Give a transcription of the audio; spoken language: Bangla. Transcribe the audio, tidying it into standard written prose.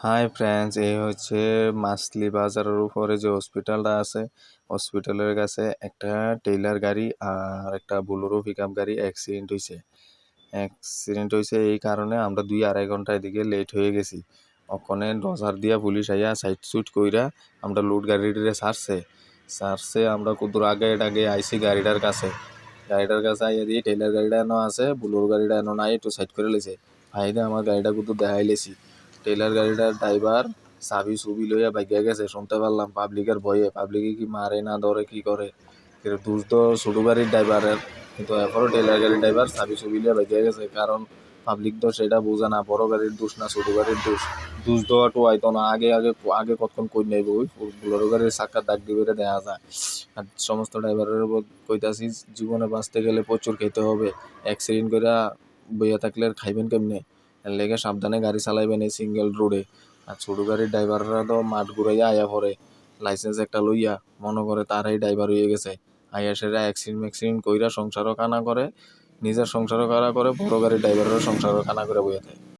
হাই ফ্রেন্ডস, এই হচ্ছে মাছলি বাজারের উপরে যে হসপিটালটা আছে, হসপিটালের কাছে একটা টেইলার গাড়ি আর একটা বুলোরো পিকআপ গাড়ি অ্যাক্সিডেন্ট হয়েছে। এই কারণে আমরা 2-2.5 ঘন্টা এদিকে লেট হয়ে গেছি। ওখানে ডজার দিয়া পুলিশ আইয়া সাইড সুট কইরা আমরা লোড গাড়িটিরে সারছে আমরা কুদুর আগে আইসি গাড়িটার কাছে আইয়া দিয়ে টেইলার গাড়িটা এনো আছে, বুলোরো গাড়িটা এনো নাই, একটু সাইড করে লেছে। ভাইদে আমার গাড়িটা কুদুর দেখাই লেছি। টেইলার গাড়িটার ড্রাইভার চাবি চুবি লইয়া বাইকে গেছে, শুনতে পারলাম পাবলিকের ভয়ে। পাবলিকে কি মারে না ধরে কি করে, কিন্তু দোষ তো ছোটো গাড়ির ড্রাইভারের, কিন্তু এরপরও টেইলার গাড়ির ড্রাইভার চাবি চুবি লইয়া বাইকে গেছে। কারণ পাবলিক তো সেটা বোঝে না, বড় গাড়ির দোষ না ছোটো গাড়ির দোষ দেওয়াটু হয়তো না। আগে কতক্ষণ কই নেইব, ওই বড় গাড়ির চাক্কার দাগ দিবে দেখা যায়। আর সমস্ত ড্রাইভারের উপর কইতাছি, জীবনে বাঁচতে গেলে প্রচুর খেতে হবে। অ্যাক্সিডেন্ট করে বইয়া থাকলে আর খাইবেন কেমনে? এর লেগে সাবধানে গাড়ি চালাইবেন এই সিঙ্গেল রোডে। আর ছোটো গাড়ির ড্রাইভাররা তো মাঠ ঘুরাইয়া আয়া পড়ে লাইসেন্স একটা লইয়া, মনে করে তারাই ড্রাইভার হয়ে গেছে। আইয়া সেরা অ্যাক্সিডেন্ট কইরা সংসারও কানা করে, নিজের সংসারও কানা করে, বড় গাড়ির ড্রাইভারেরও সংসারও কানা করে বইয়া থাকে।